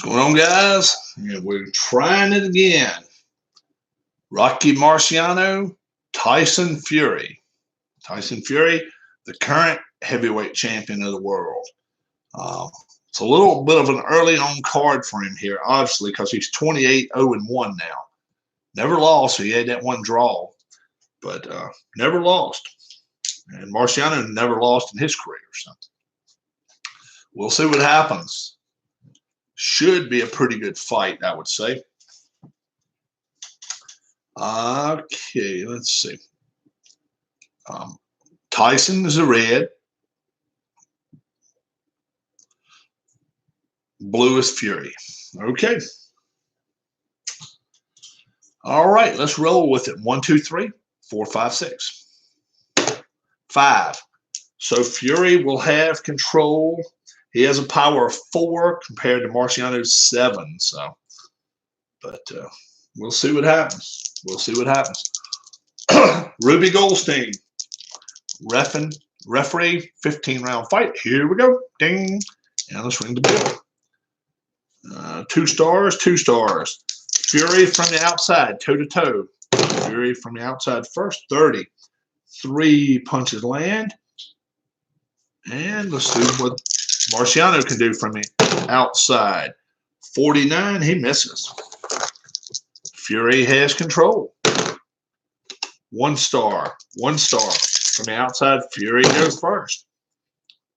Going on, guys? Yeah, we're trying it again. Rocky Marciano, Tyson Fury. Tyson Fury, the current heavyweight champion of the world. It's a little bit of an early on card for him here, obviously, because he's 28-0-1 now. Never lost. He had that one draw, but never lost. And Marciano never lost in his career. So we'll see what happens. Should be a pretty good fight, I would say. Okay, let's see. Tyson is a red. Blue is Fury. Okay. All right, let's roll with it. 1, 2, 3, 4, 5, 6. 5. So Fury will have control. He has a power of 4 compared to Marciano's 7. So, but we'll see what happens. We'll see what happens. Ruby Goldstein, referee, 15-round fight. Here we go. Ding. And let's ring the bell. 2 stars, 2 stars. Fury from the outside, toe-to-toe. Fury from the outside first, 30. 3 punches land. And let's see what Marciano can do from the outside. 49, he misses. Fury has control. 1 star, 1 star. From the outside, Fury goes first.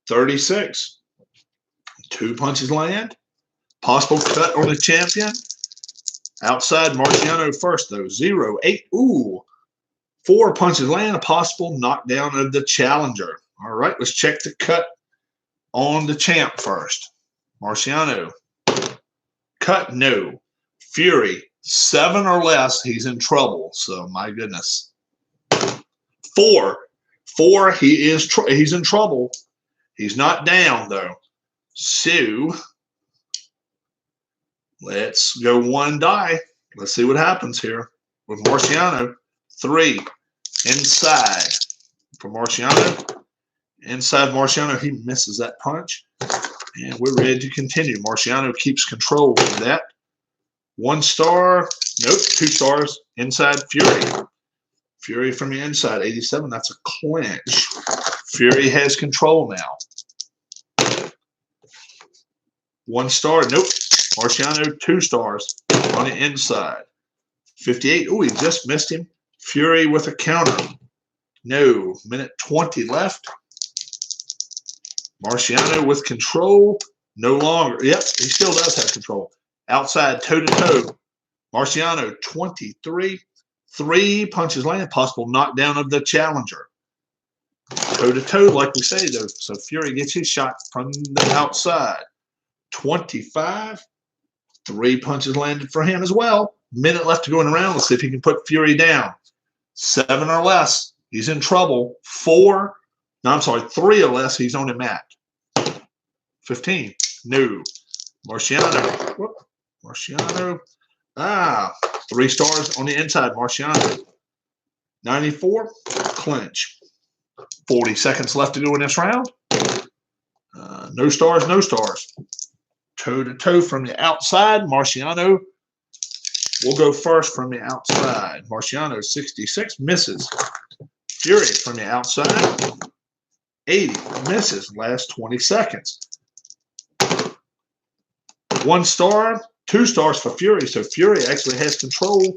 36. 2 punches land. Possible cut on the champion. Outside, Marciano first, though. 0, 8. Ooh. 4 punches land. A possible knockdown of the challenger. All right, let's check the cut on the champ first. Marciano. Cut, no. Fury, 7 or less, he's in trouble. So, my goodness. 4. 4, he's in trouble. He's not down, though. So, let's go 1 die. Let's see what happens here with Marciano. 3, inside for Marciano. Inside Marciano, he misses that punch. And we're ready to continue. Marciano keeps control of that. 1 star. Nope, 2 stars. Inside Fury. Fury from the inside, 87. That's a clinch. Fury has control now. 1 star. Nope. Marciano, 2 stars on the inside. 58. Oh, he just missed him. Fury with a counter. No. Minute 20 left. Marciano with control. No longer. Yep, he still does have control. Outside, toe-to-toe. Marciano, 23. 3 punches land. Possible knockdown of the challenger. Toe-to-toe, like we say, though. So Fury gets his shot from the outside. 25. 3 punches landed for him as well. Minute left to go in the round. Let's see if he can put Fury down. 7 or less. He's in trouble. 4. No, I'm sorry. 3 or less. He's on the mat. 15. No. Marciano. Whoop. Marciano. 3 stars on the inside. Marciano. 94. Clinch. 40 seconds left to go in this round. No stars, no stars. Toe-to-toe from the outside. Marciano will go first from the outside. Marciano, 66. Misses. Fury from the outside. 80. Misses. Last 20 seconds. 1 star. 2 stars for Fury. So Fury actually has control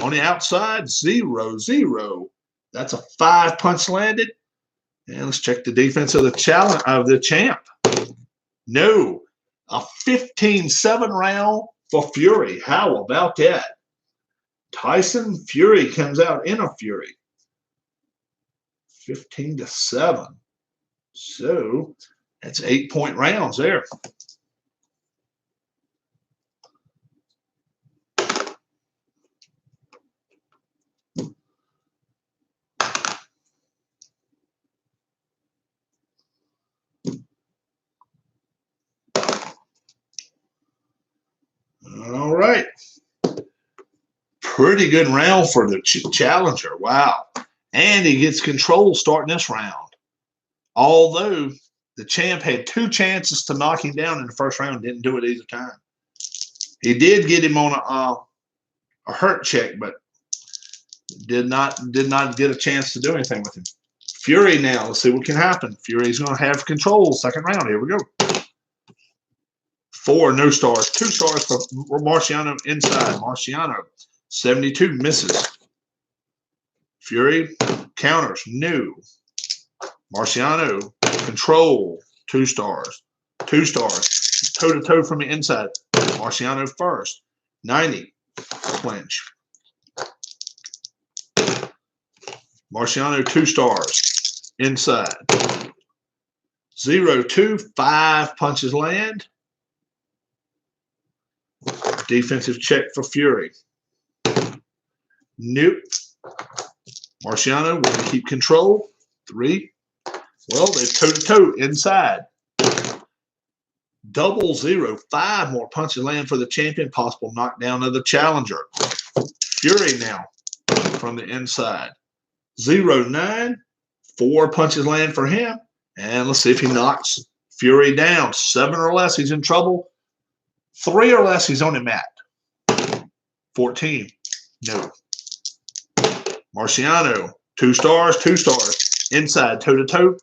on the outside. 0, 0. That's a 5 punch landed. And let's check the defense of the champ. No. A 15-7 round for Fury. How about that? Tyson Fury comes out in a Fury. 15-7. So that's 8-point rounds there. All right. Pretty good round for the challenger. Wow. And he gets control starting this round. Although the champ had 2 chances to knock him down in the first round, didn't do it either time. He did get him on a hurt check, but did not get a chance to do anything with him. Fury now. Let's see what can happen. Fury's going to have control. Second round. Here we go. 4, no stars. 2 stars for Marciano inside. Marciano, 72, misses. Fury counters, new. Marciano, control, 2 stars. 2 stars. Toe-to-toe from the inside. Marciano first. 90, clinch. Marciano, 2 stars. Inside. 0-2, 5 punches land. Defensive check for Fury. Nope. Marciano will keep control. 3. Well, they're toe-to-toe inside. 0-0, 5 more punches land for the champion. Possible knockdown of the challenger. Fury now from the inside. 0-9, 4 punches land for him. And let's see if he knocks Fury down. 7 or less, he's in trouble. 3 or less, he's on the mat. 14, no. Marciano, 2 stars, 2 stars. Inside, toe-to-toe.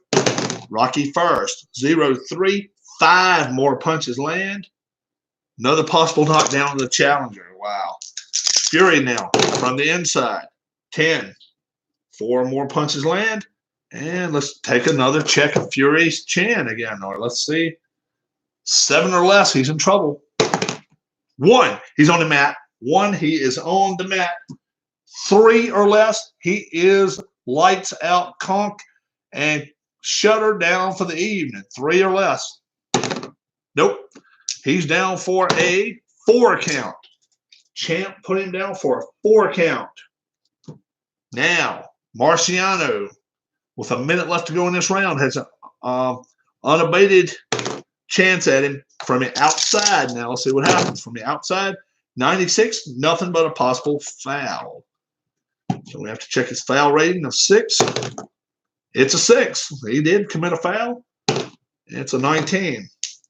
Rocky first. 0-3, 5 more punches land. Another possible knockdown of the challenger. Wow. Fury now from the inside. 10, 4 more punches land. And let's take another check of Fury's chin again. Or let's see. 7 or less, he's in trouble. 1, he's on the mat. 1, he is on the mat. 3 or less, he is lights out, conk, and shutter down for the evening. 3 or less. Nope. He's down for a 4 count. Champ put him down for a 4 count. Now, Marciano, with a minute left to go in this round, has an unabated chance at him from the outside. Now, let's see what happens. From the outside, 96, nothing but a possible foul. So we have to check his foul rating of 6. It's a 6. He did commit a foul. It's a 19.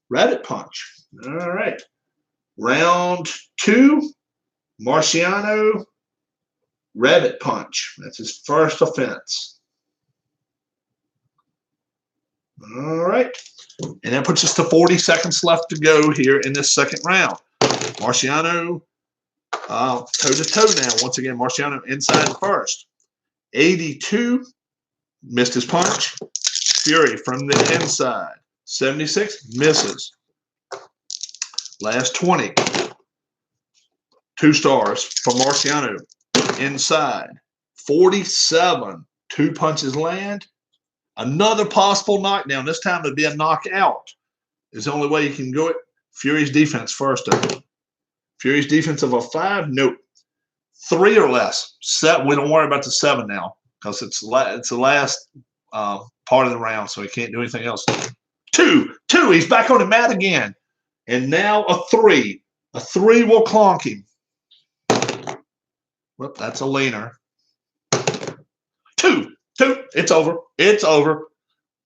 Rabbit punch. All right. Round 2, Marciano, rabbit punch. That's his first offense. All right. And that puts us to 40 seconds left to go here in this second round. Marciano toe-to-toe now. Once again, Marciano inside first. 82, missed his punch. Fury from the inside. 76, misses. Last 20. 2 stars for Marciano inside. 47, 2 punches land. Another possible knockdown. This time it'd be a knockout. Is the only way you can go it. Fury's defense first up. Fury's defense of a 5, nope. 3 or less. We don't worry about the 7 now because it's the last part of the round, so he can't do anything else. 2, he's back on the mat again. And now a 3. A 3 will clonk him. Well, that's a leaner. 2, it's over. It's over.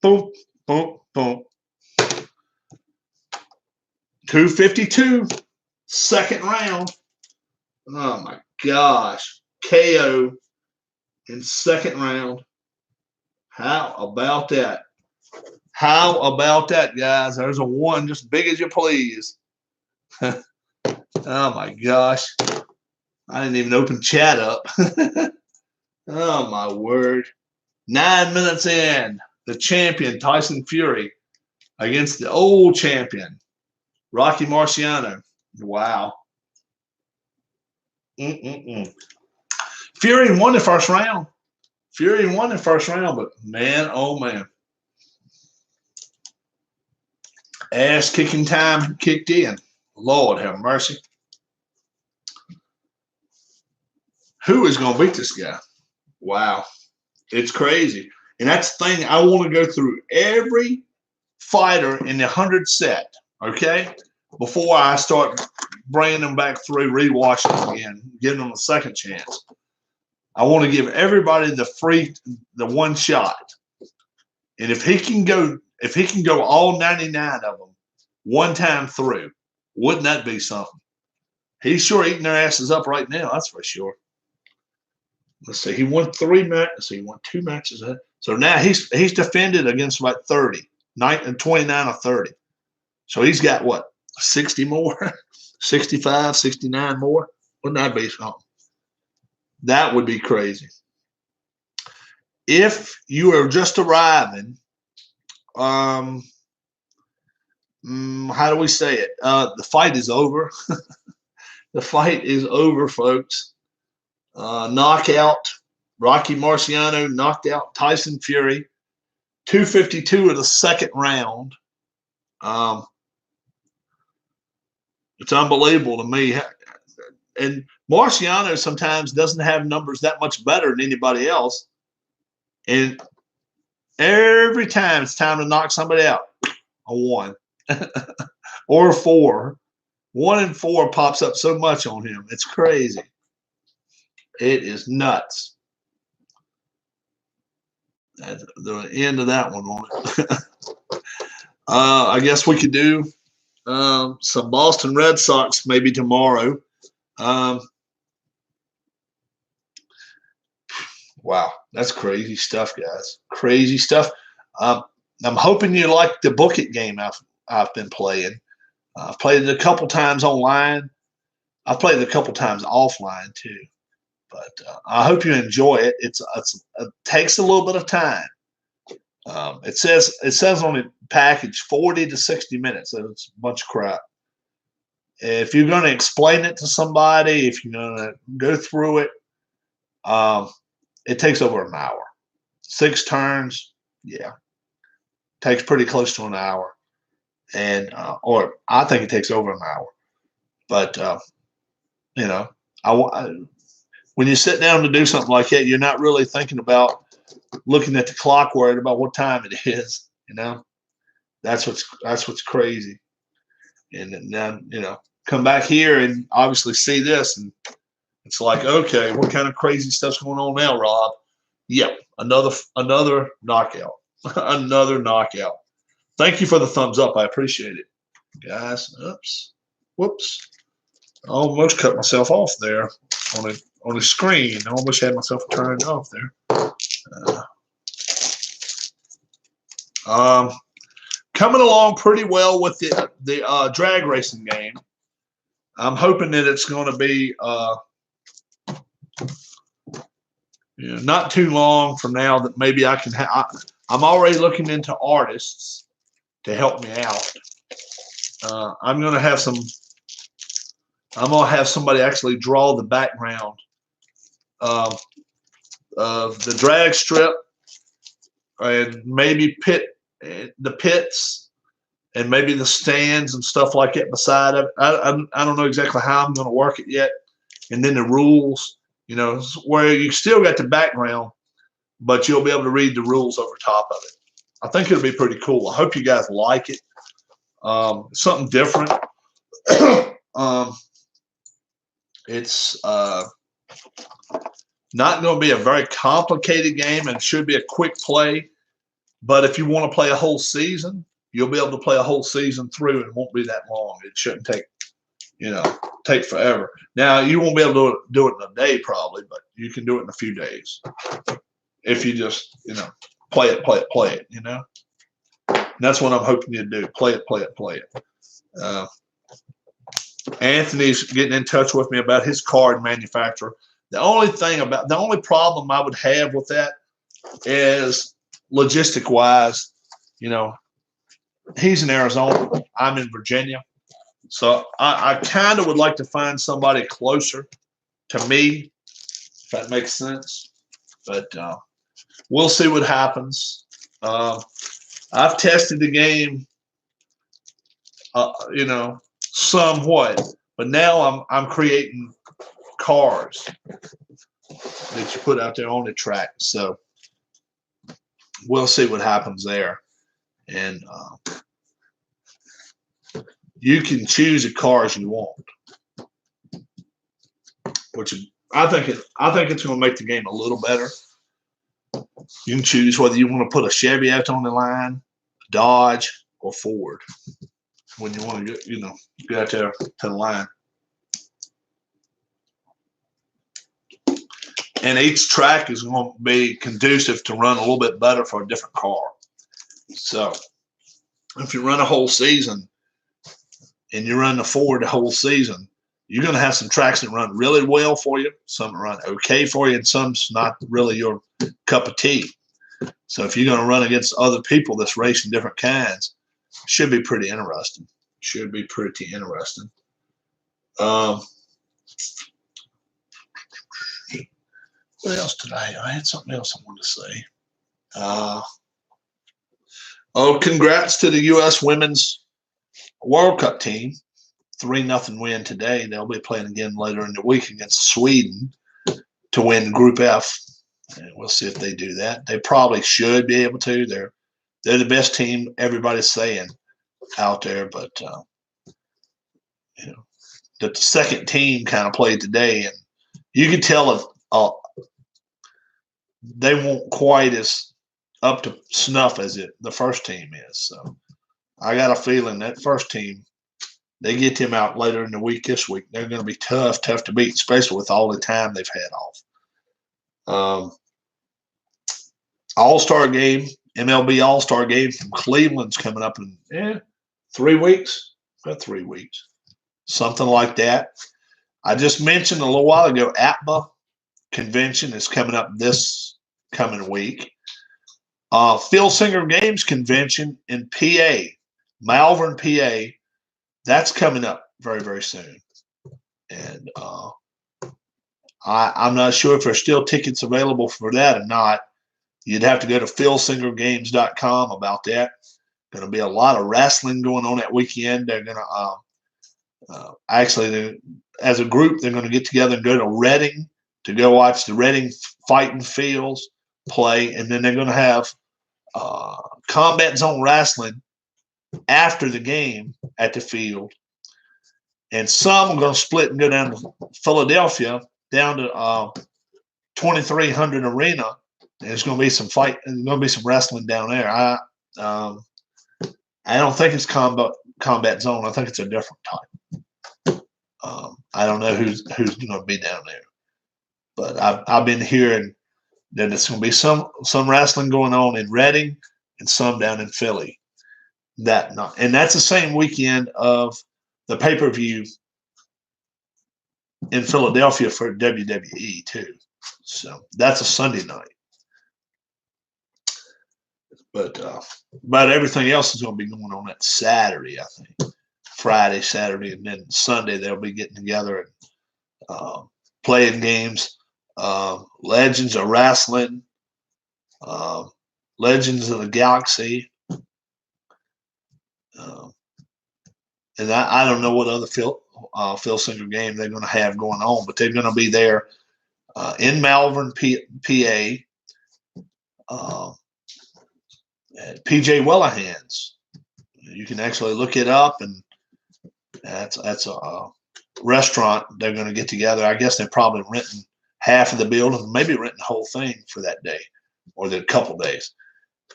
Boom, boom, boom. 252, second round. Oh my gosh. KO in second round. How about that? How about that, guys? There's a 1 just big as you please. Oh my gosh. I didn't even open chat up. Oh my word. 9 minutes in. The champion, Tyson Fury, against the old champion, Rocky Marciano. Wow. Fury won the first round. But man, oh man. Ass kicking time kicked in. Lord have mercy. Who is going to beat this guy? Wow. It's crazy. And that's the thing. I want to go through every fighter in the 100 set, okay, before I start bringing them back through, rewatching them again, giving them a second chance. I want to give everybody the 1 shot. And if he can go all 99 of them 1 time through, wouldn't that be something? He's sure eating their asses up right now. That's for sure. Let's see. He won 3 matches. He won 2 matches. So now he's defended against about 30, 29 or 30. So he's got what, 60 more, 65, 69 more. Wouldn't that be something? That would be crazy. If you are just arriving, how do we say it? The fight is over. The fight is over, folks. Knockout. Rocky Marciano knocked out Tyson Fury. 252 of the second round. It's unbelievable to me. And Marciano sometimes doesn't have numbers that much better than anybody else. And every time it's time to knock somebody out, a 1 or a 4. 1 and 4 pops up so much on him. It's crazy. It is nuts. That's the end of that one on it. I guess we could do some Boston Red Sox maybe tomorrow. Wow, that's crazy stuff, guys. Crazy stuff. I'm hoping you like the Book It game I've been playing. I've played it a couple times online. I've played it a couple times offline too. But I hope you enjoy it. It takes a little bit of time. It says on the package 40 to 60 minutes. So it's a bunch of crap. If you're going to explain it to somebody, if you're going to go through it, it takes over an hour. 6 turns, yeah, takes pretty close to an hour, and or I think it takes over an hour. But you know, when you sit down to do something like that, you're not really thinking about looking at the clock, worried about what time it is. You know, that's what's crazy. And then come back here and obviously see this, and it's like, okay, what kind of crazy stuff's going on now, Rob? Yep, another knockout, another knockout. Thank you for the thumbs up. I appreciate it, guys. Oops, whoops. I almost cut myself off there on the screen. I almost had myself turned off there. Coming along pretty well with the drag racing game. I'm hoping that it's going to be not too long from now that maybe I can I'm already looking into artists to help me out. I'm going to have somebody actually draw the background of the drag strip and maybe the pits and maybe the stands and stuff like that beside it. I don't know exactly how I'm going to work it yet. And then the rules, where you still got the background, but you'll be able to read the rules over top of it. I think it'll be pretty cool. I hope you guys like it. Something different. It's not going to be a very complicated game, and should be a quick play. But if you want to play a whole season, you'll be able to play a whole season through, and it won't be that long. It shouldn't take forever. Now, you won't be able to do it in a day probably, but you can do it in a few days if you just, play it, And that's what I'm hoping you do. Play it. Anthony's getting in touch with me about his card manufacturer. The only problem I would have with that is logistic-wise, he's in Arizona. I'm in Virginia. So I kind of would like to find somebody closer to me, if that makes sense. But we'll see what happens. I've tested the game, somewhat, but now I'm creating cars that you put out there on the track. So we'll see what happens there. And you can choose the cars you want, which I think it's going to make the game a little better. You can choose whether you want to put a Chevy out on the line, Dodge, or Ford when you want to get out there to the line. And each track is going to be conducive to run a little bit better for a different car. So if you run a whole season and you run the Ford the whole season, you're going to have some tracks that run really well for you, some that run okay for you, and some's not really your cup of tea. So if you're going to run against other people that's racing different kinds, it should be pretty interesting. Should be pretty interesting. What else did I had something else I wanted to say. Congrats to the U.S. Women's World Cup team. 3-0 win today. They'll be playing again later in the week against Sweden to win Group F. And we'll see if they do that. They probably should be able to. They're the best team everybody's saying out there, but the second team kind of played today, and you can tell they won't quite as up to snuff as the first team is. So I got a feeling that first team, they get them out later in the week this week. They're going to be tough to beat, especially with all the time they've had off. All-Star game, MLB All-Star game from Cleveland's coming up in 3 weeks. About 3 weeks. Something like that. I just mentioned a little while ago, APBA convention is coming up this coming week. Phil Singer Games convention in PA, Malvern, PA, that's coming up very, very soon. And I'm not sure if there's still tickets available for that or not. You'd have to go to philsingergames.com about that. Going to be a lot of wrestling going on that weekend. They're going to actually, as a group, they're going to get together and go to Reading to go watch the Reading Fighting Fields play, and then they're going to have Combat Zone Wrestling after the game at the field. And some are going to split and go down to Philadelphia, down to 2300 Arena. And there's going to be some fight, and there's going to be some wrestling down there. I don't think it's Combat Zone. I think it's a different type. I don't know who's going to be down there, but I've been hearing that it's going to be some wrestling going on in Reading and some down in Philly that night. And that's the same weekend of the pay-per-view in Philadelphia for WWE too. So that's a Sunday night. But everything else is going to be going on that Saturday, I think. Friday, Saturday, and then Sunday they'll be getting together and playing games. Legends of Wrestling, Legends of the Galaxy. And I don't know what other Phil Singer game they're going to have going on, but they're going to be there in Malvern, PA, at PJ Wellahan's. You can actually look it up, and that's a restaurant they're going to get together. I guess they're probably renting half of the building, maybe renting the whole thing for that day or the couple days.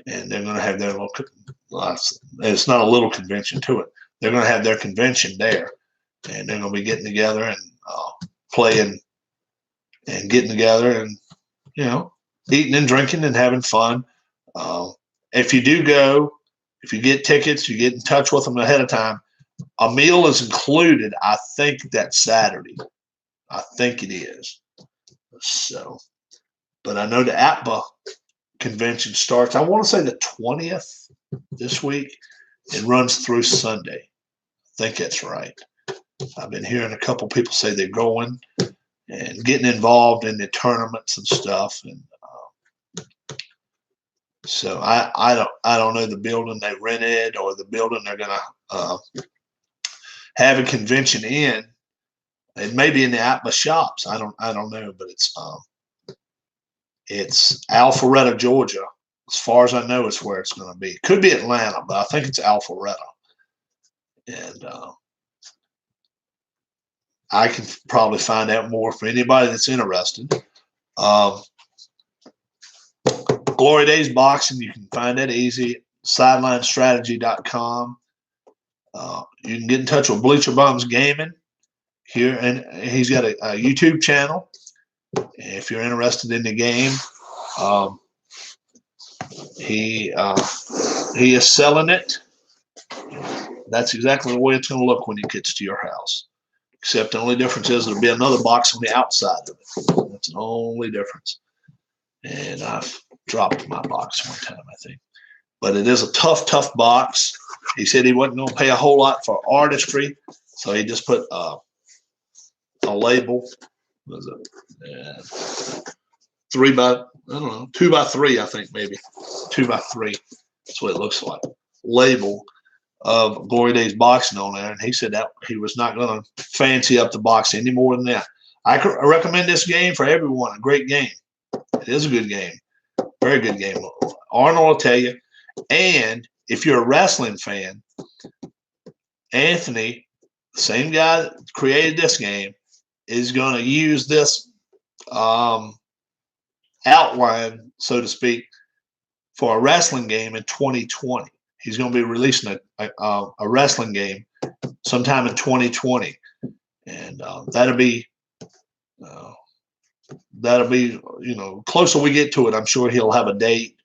And they're going to have their little, it's not a little convention to it. They're going to have their convention there, and they're going to be getting together and playing and getting together and, eating and drinking and having fun. If you do go, if you get tickets, you get in touch with them ahead of time. A meal is included, I think, that Saturday. I think it is. So, but I know the APBA convention starts, I want to say the 20th this week. It runs through Sunday. I think that's right. I've been hearing a couple people say they're going and getting involved in the tournaments and stuff. And so I don't know the building they rented or the building they're going to have a convention in. It may be in the APBA shops. I don't know, but it's Alpharetta, Georgia. As far as I know, it's where it's going to be. Could be Atlanta, but I think it's Alpharetta. And I can probably find out more for anybody that's interested. Glory Days Boxing, you can find that easy. SidelineStrategy.com. You can get in touch with Bleacher Bums Gaming here, and he's got a YouTube channel. If you're interested in the game, um, he is selling it. That's exactly the way it's going to look when it gets to your house. Except the only difference is there'll be another box on the outside of it. That's the only difference. And I've dropped my box one time, I think. But it is a tough, tough box. He said he wasn't going to pay a whole lot for artistry, so he just put a label. What is it? Yeah. 2 by 3, I think, maybe 2 by 3. That's what it looks like. Label of Glory Days boxing on there, and he said that he was not going to fancy up the box any more than that. I recommend this game for everyone. A great game. It is a good game. Very good game. Arnold will tell you. And if you're a wrestling fan, Anthony, the same guy that created this game, is going to use this outline, so to speak, for a wrestling game in 2020. He's going to be releasing a wrestling game sometime in 2020, and that'll be closer we get to it. I'm sure he'll have a date,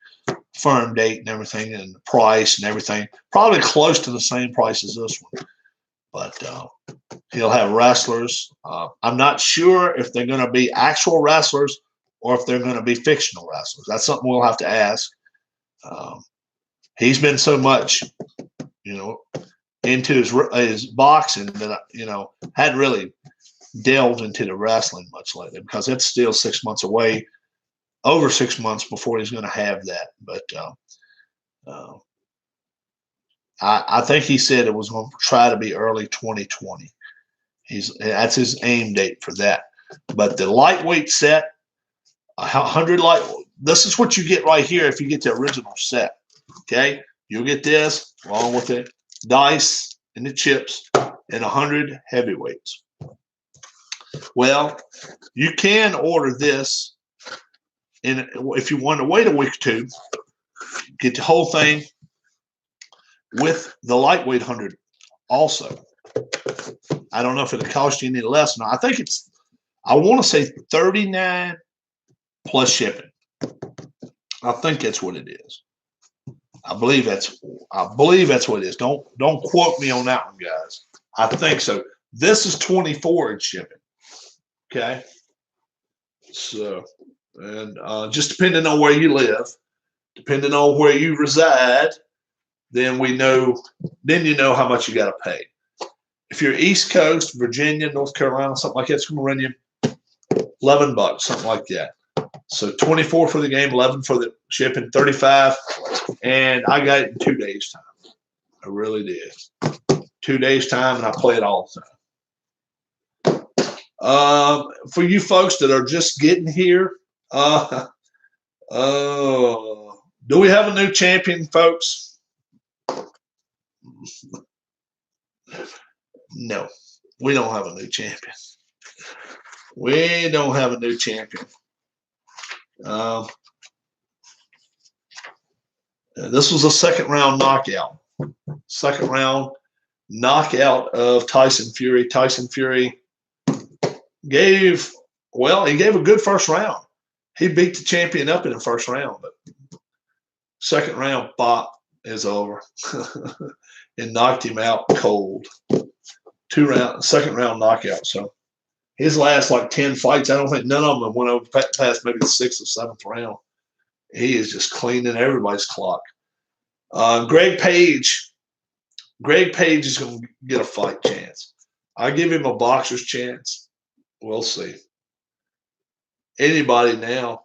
firm date, and everything, and the price and everything. Probably close to the same price as this one, but he'll have wrestlers. I'm not sure if they're going to be actual wrestlers or if they're going to be fictional wrestlers. That's something we'll have to ask. He's been so much, into his boxing that hadn't really delved into the wrestling much lately because it's still 6 months away, over 6 months before he's going to have that. But I think he said it was going to try to be early 2020. That's his aim date for that. But the lightweight set, 100 light. This is what you get right here if you get the original set. Okay, you'll get this along with the dice and the chips and 100 heavyweights. Well, you can order this, and if you want to wait a week or two, get the whole thing with the lightweight 100 also. I don't know if it'll cost you any less or not. I think I want to say $39 plus shipping. I think that's what it is. I believe that's what it is. Don't quote me on that one, guys. I think so. This is $24 in shipping. Okay. So, and just depending on where you live, depending on where you reside, then you know how much you got to pay. If you're East Coast, Virginia, North Carolina, something like that, it's going to run you $11, something like that. So 24 for the game, 11 for the shipping, 35, and I got it in 2 days' time. I really did. 2 days' time, and I play it all the time. For you folks that are just getting here, do we have a new champion, folks? No, we don't have a new champion. We don't have a new champion. This was a second round knockout. Second round knockout of Tyson Fury. Tyson Fury gave a good first round. He beat the champion up in the first round, but second round pop is over and knocked him out cold. Second round knockout. So his last 10 fights, I don't think none of them went over past maybe the 6th or 7th round. He is just cleaning everybody's clock. Greg Page is going to get a fight chance. I give him a boxer's chance. We'll see. Anybody now.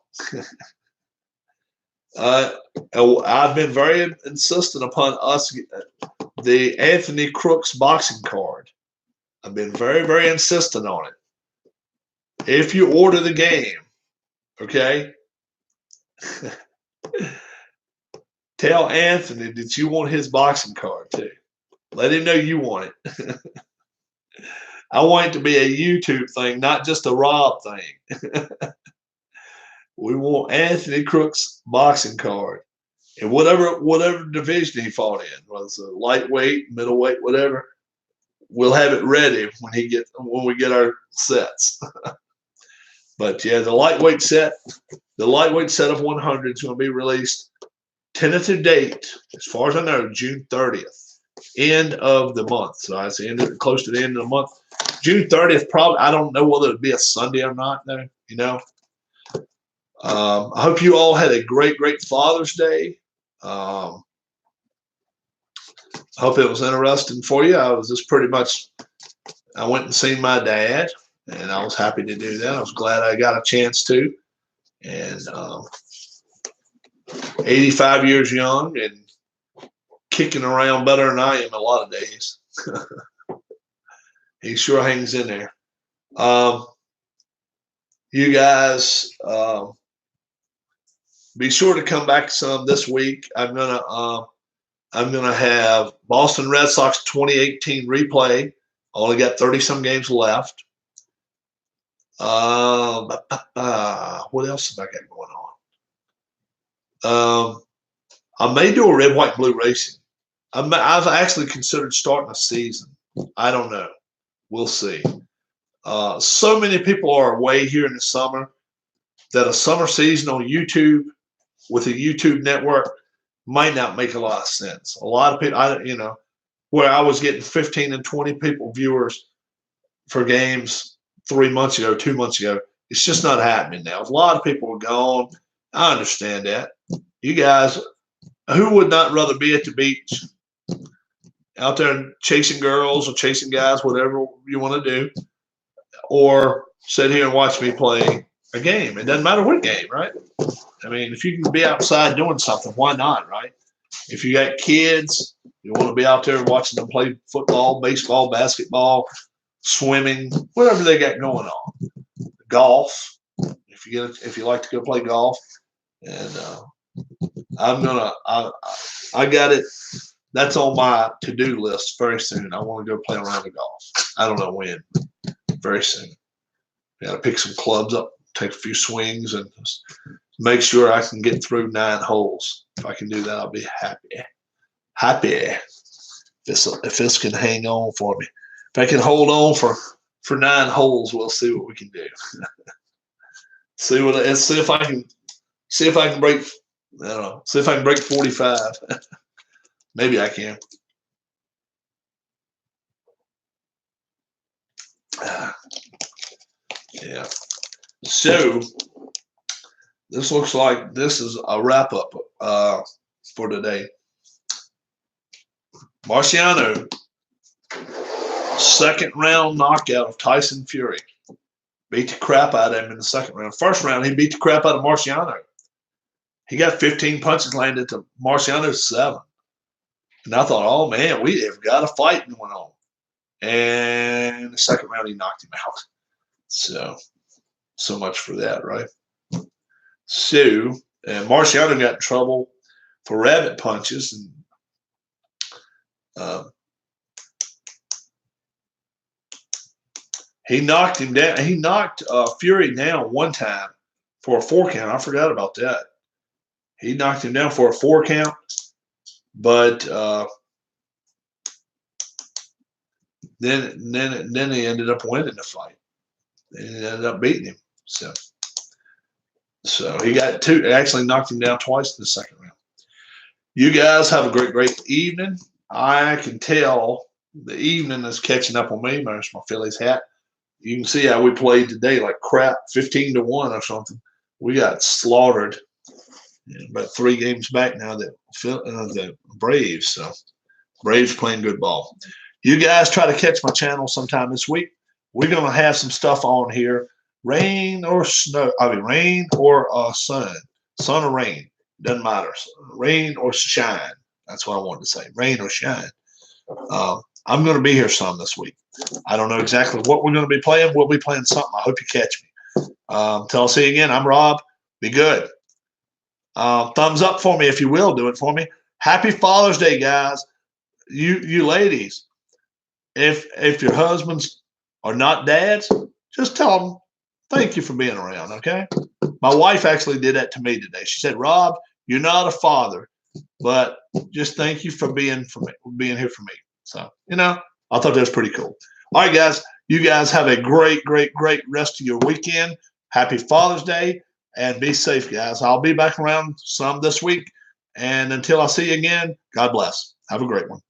I've been very insistent upon us the Anthony Crooks boxing card. I've been very, very insistent on it. If you order the game, okay, tell Anthony that you want his boxing card too. Let him know you want it. I want it to be a YouTube thing, not just a Rob thing. We want Anthony Crooks' boxing card. And whatever division he fought in, whether it's a lightweight, middleweight, whatever, we'll have it ready when we get our sets. But yeah, the lightweight set of 100 is going to be released. Tentative date, as far as I know, June 30th, end of the month. So I say close to the end of the month. June 30th, probably. I don't know whether it'd be a Sunday or not. Though, you know. I hope you all had a great Father's Day. I hope it was interesting for you. I was just pretty much. I went and seen my dad, and I was happy to do that. I was glad I got a chance to. And 85 years young and kicking around better than I am a lot of days. He sure hangs in there. You guys be sure to come back some this week. I'm gonna have Boston Red Sox 2018 replay. Only got 30 some games left. What else have I got going on? I may do a red, white, blue racing. I've actually considered starting a season. I don't know. We'll see. So many people are away here in the summer that a summer season on YouTube with a YouTube network might not make a lot of sense. A lot of people, where I was getting 15 and 20 people viewers for games 3 months ago, 2 months ago, it's just not happening now. A lot of people are gone. I understand that. You guys, who would not rather be at the beach, out there chasing girls or chasing guys, whatever you want to do, or sit here and watch me play a game? It doesn't matter what game, right? I mean, if you can be outside doing something, why not, right? If you got kids, you want to be out there watching them play football, baseball, basketball, swimming, whatever they got going on. Golf, if you like to go play golf. And I got it. That's on my to-do list very soon. I want to go play around the golf. I don't know when. Very soon. Got to pick some clubs up, take a few swings, and just make sure I can get through 9 holes. If I can do that, I'll be happy. Happy. If this can hang on for me. If I can hold on for 9 holes, we'll see what we can do. see if I can break. I don't know. See if I can break 45. Maybe I can. Yeah. So this looks like this is a wrap up for today. Marciano, second round knockout of Tyson Fury. Beat the crap out of him in the second round. First round, he beat the crap out of Marciano. He got 15 punches landed to Marciano's 7. And I thought, oh, man, we have got a fight going on. And the second round, he knocked him out. So much for that, right? So, and Marciano got in trouble for rabbit punches. And he knocked him down. He knocked Fury down one time for a 4 count. I forgot about that. He knocked him down for a 4 count. But then he ended up winning the fight. He ended up beating him. So he got 2. Actually knocked him down twice in the second round. You guys have a great evening. I can tell the evening is catching up on me. There's my Phillies hat. You can see how we played today like crap, 15-1 or something. We got slaughtered. About 3 games back now, the Braves. So Braves playing good ball. You guys try to catch my channel sometime this week. We're going to have some stuff on here. Rain or snow. I mean, rain or sun. Sun or rain. Doesn't matter. Rain or shine. That's what I wanted to say. Rain or shine. I'm going to be here some this week. I don't know exactly what we're going to be playing. We'll be playing something. I hope you catch me. Till I see you again, I'm Rob. Be good. Thumbs up for me if you will. Do it for me. Happy Father's Day, guys. You ladies, if your husbands are not dads, just tell them thank you for being around, okay? My wife actually did that to me today. She said, Rob, you're not a father, but just thank you for being here for me. So, I thought that was pretty cool. All right, guys. You guys have a great rest of your weekend. Happy Father's Day, and be safe, guys. I'll be back around some this week. And until I see you again, God bless. Have a great one.